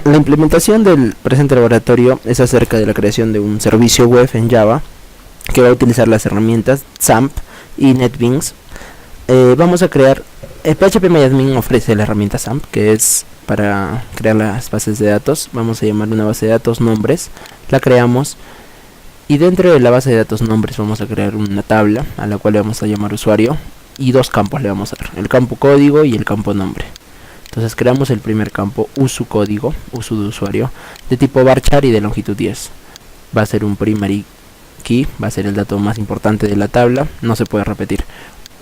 La implementación del presente laboratorio es acerca de la creación de un servicio web en Java que va a utilizar las herramientas XAMPP y NetBeans. Vamos a crear, PHPMyAdmin ofrece la herramienta XAMPP, que es para crear las bases de datos. Vamos a llamar una base de datos nombres, la creamos, y dentro de la base de datos nombres vamos a crear una tabla a la cual le vamos a llamar usuario, y dos campos le vamos a dar, el campo código y el campo nombre. Entonces creamos el primer campo, usu código, uso de usuario, de tipo varchar y de longitud 10. Va a ser un primary key, va a ser el dato más importante de la tabla, no se puede repetir.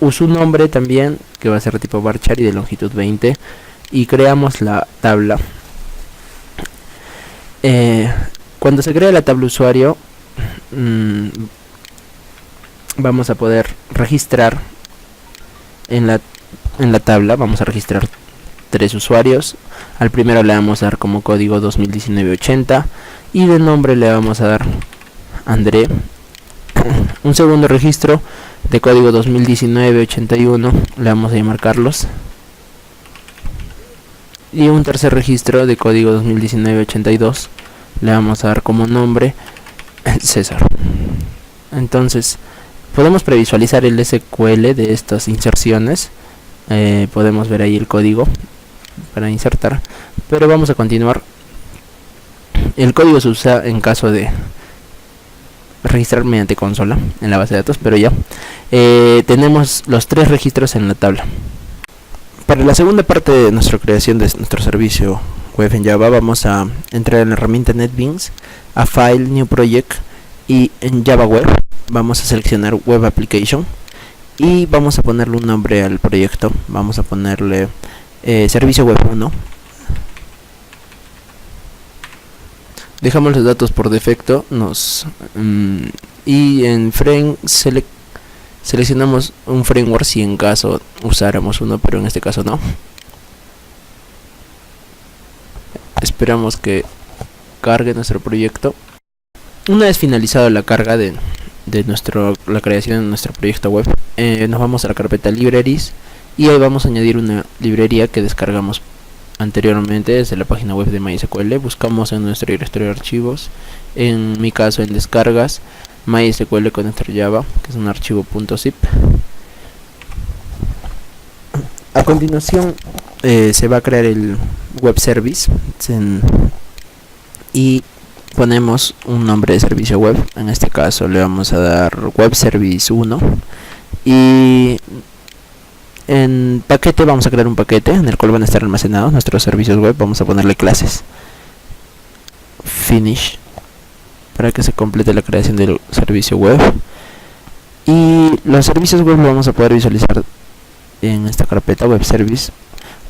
Usu nombre también, que va a ser de tipo varchar y de longitud 20. Y creamos la tabla. Cuando se crea la tabla usuario, vamos a poder registrar en la tabla, vamos a registrar 3 usuarios. Al primero le vamos a dar como código 2019-80 y de nombre le vamos a dar André. Un segundo registro de código 2019-81 le vamos a llamar Carlos. Y un tercer registro de código 2019-82 le vamos a dar como nombre César. Entonces podemos previsualizar el SQL de estas inserciones. Podemos ver ahí el código para insertar, pero vamos a continuar. El código se usa en caso de registrar mediante consola en la base de datos, pero ya tenemos los 3 registros en la tabla. Para la segunda parte de nuestra creación de nuestro servicio web en Java, vamos a entrar en la herramienta NetBeans, a File, New Project, y en Java Web vamos a seleccionar Web Application y vamos a ponerle un nombre al proyecto. Vamos a ponerle Servicio Web 1. Dejamos los datos por defecto, y en Frame seleccionamos un framework si en caso usáramos uno, pero en este caso no. Esperamos que cargue nuestro proyecto. Una vez finalizado la carga de la creación de nuestro proyecto web, nos vamos a la carpeta Libraries y ahí vamos a añadir una librería que descargamos anteriormente desde la página web de MySQL. Buscamos en nuestro directorio de archivos, en mi caso en descargas, MySQL Connector Java, que es un archivo .zip. A continuación se va a crear el web service y ponemos un nombre de servicio web. En este caso le vamos a dar web service 1 y en paquete vamos a crear un paquete en el cual van a estar almacenados nuestros servicios web. Vamos a ponerle clases finish para que se complete la creación del servicio web, y los servicios web lo vamos a poder visualizar en esta carpeta web service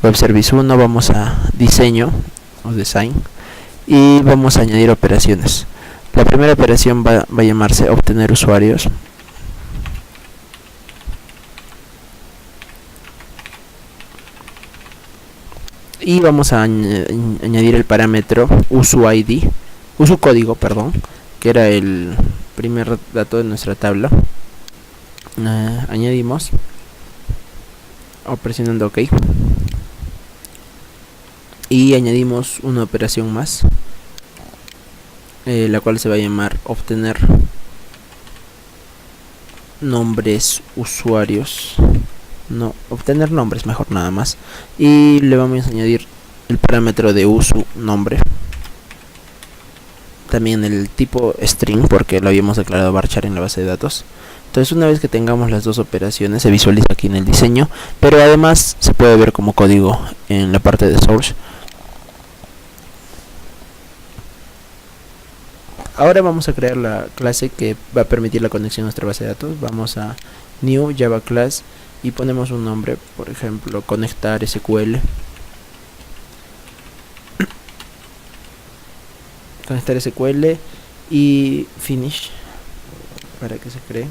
1. Vamos a diseño o design y vamos a añadir operaciones. La primera operación va a llamarse obtener usuarios. Y vamos a añadir el parámetro usuID, uso código, perdón, que era el primer dato de nuestra tabla. Añadimos presionando OK y añadimos una operación más, la cual se va a llamar obtener nombres usuarios. No, obtener nombres mejor, nada más. Y le vamos a añadir el parámetro de uso nombre, también el tipo string porque lo habíamos declarado varchar en la base de datos. Entonces una vez que tengamos las dos operaciones se visualiza aquí en el diseño, pero además se puede ver como código en la parte de source. Ahora vamos a crear la clase que va a permitir la conexión a nuestra base de datos. Vamos a new Java class y ponemos un nombre, por ejemplo conectar SQL. Conectar SQL y finish para que se cree.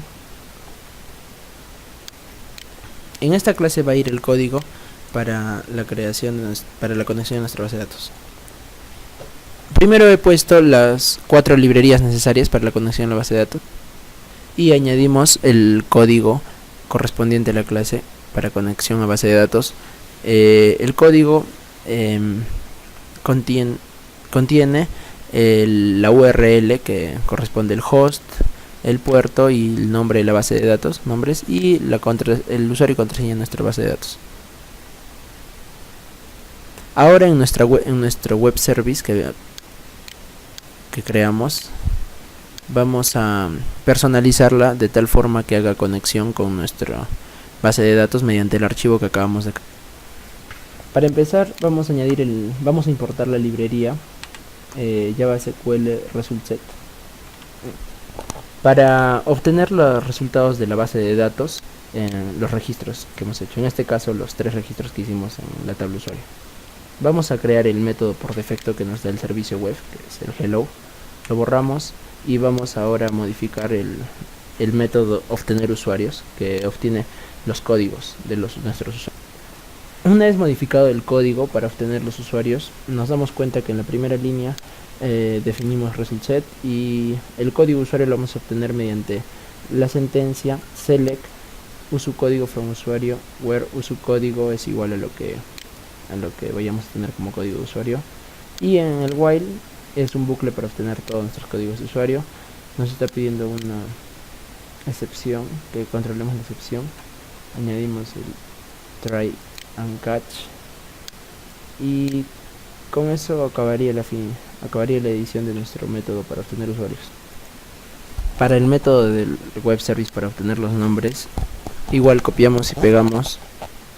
En esta clase va a ir el código para la creación para la conexión a nuestra base de datos. Primero he puesto las 4 librerías necesarias para la conexión a la base de datos y añadimos el código correspondiente a la clase para conexión a base de datos. El código contiene contiene la URL que corresponde al host, el puerto y el nombre de la base de datos, nombres y el usuario y contraseña de nuestra base de datos. Ahora en nuestro web service que creamos, vamos a personalizarla de tal forma que haga conexión con nuestra base de datos mediante el archivo que acabamos de crear. Para empezar vamos a importar la librería Java SQL Result Set para obtener los resultados de la base de datos en los registros que hemos hecho, en este caso los 3 registros que hicimos en la tabla usuario. Vamos a crear el método por defecto que nos da el servicio web, que es el hello, lo borramos y vamos ahora a modificar el método obtener usuarios, que obtiene los códigos de nuestros usuarios. Una vez modificado el código para obtener los usuarios, nos damos cuenta que en la primera línea definimos result set y el código usuario lo vamos a obtener mediante la sentencia select usucódigo from usuario where usucódigo es igual a lo que vayamos a tener como código de usuario, y en el while es un bucle para obtener todos nuestros códigos de usuario. Nos está pidiendo una excepción, que controlemos la excepción, añadimos el try and catch y con eso acabaría la edición de nuestro método para obtener usuarios. Para el método del web service para obtener los nombres, igual copiamos y pegamos,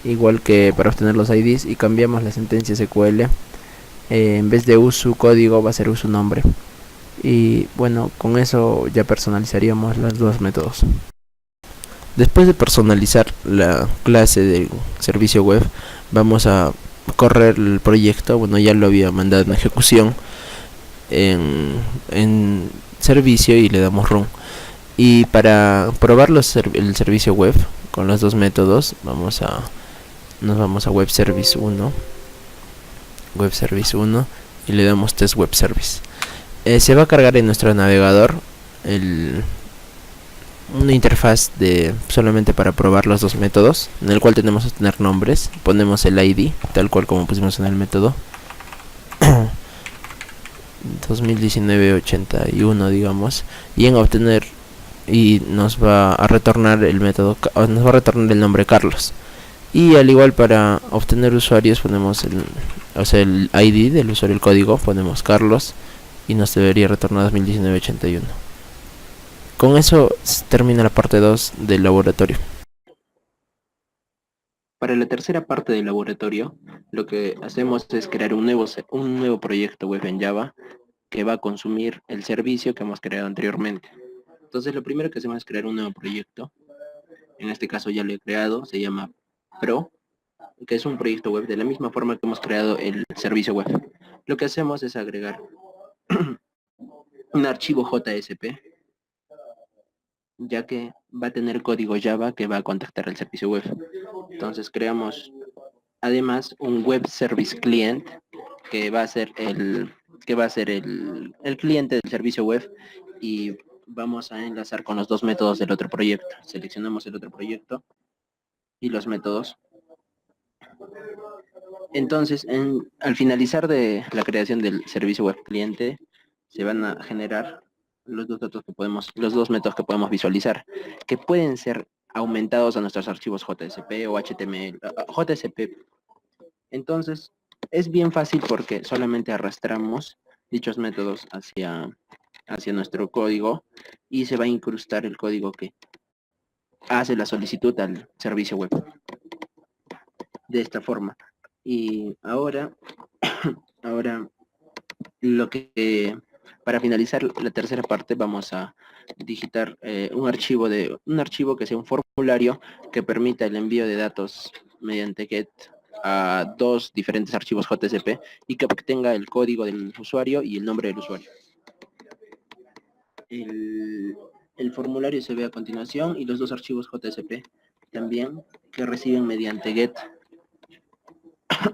igual que para obtener los IDs, y cambiamos la sentencia SQL. En vez de usu código va a ser usu nombre. Y bueno, con eso ya personalizaríamos los dos métodos. Después de personalizar la clase del servicio web, vamos a correr el proyecto. Bueno, ya lo había mandado en ejecución en servicio y le damos run. Y para probar el servicio web con los dos métodos, nos vamos a web service 1 y le damos test web service. Se va a cargar en nuestro navegador una interfaz solamente para probar los dos métodos, en el cual tenemos que tener nombres. Ponemos el ID tal cual como pusimos en el método 2019-81, digamos, y en obtener, y nos va a retornar el nombre Carlos. Y al igual para obtener usuarios ponemos el ID del usuario, el código, ponemos Carlos y nos debería retornar 2019-81. Con eso termina la parte 2 del laboratorio. Para la tercera parte del laboratorio, lo que hacemos es crear un nuevo proyecto web en Java que va a consumir el servicio que hemos creado anteriormente. Entonces lo primero que hacemos es crear un nuevo proyecto. En este caso ya lo he creado, se llama Pro, que es un proyecto web de la misma forma que hemos creado el servicio web. Lo que hacemos es agregar un archivo JSP, ya que va a tener código Java que va a contactar al servicio web. Entonces creamos además un web service client que va a ser el cliente del servicio web, y vamos a enlazar con los dos métodos del otro proyecto. Seleccionamos el otro proyecto y los métodos. Entonces, al finalizar de la creación del servicio web cliente, se van a generar los dos métodos que podemos visualizar, que pueden ser aumentados a nuestros archivos JSP o HTML, JSP. Entonces, es bien fácil porque solamente arrastramos dichos métodos hacia nuestro código y se va a incrustar el código que hace la solicitud al servicio web. De esta forma. Y ahora para finalizar la tercera parte vamos a digitar un archivo que sea un formulario que permita el envío de datos mediante GET a dos diferentes archivos JSP y que tenga el código del usuario y el nombre del usuario. El formulario se ve a continuación y los dos archivos JSP también, que reciben mediante GET,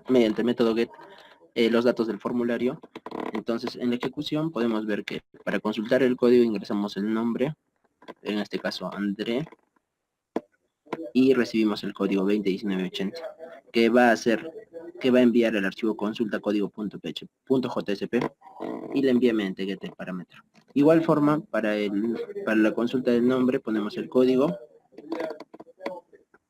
mediante el método GET, los datos del formulario. Entonces en la ejecución podemos ver que para consultar el código ingresamos el nombre, en este caso André, y recibimos el código 201980 que va a enviar el archivo consulta código.jsp y le envía mediante get parámetro. Igual forma, para la consulta del nombre ponemos el código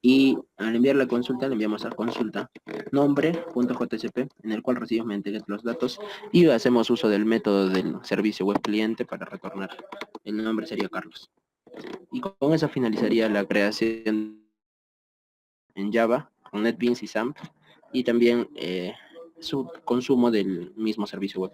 y al enviar la consulta le enviamos a consulta nombre.jsp, en el cual recibimos mediante get los datos y hacemos uso del método del servicio web cliente para retornar. El nombre sería Carlos. Y con eso finalizaría la creación en Java con NetBeans y XAMPP y también su consumo del mismo servicio web.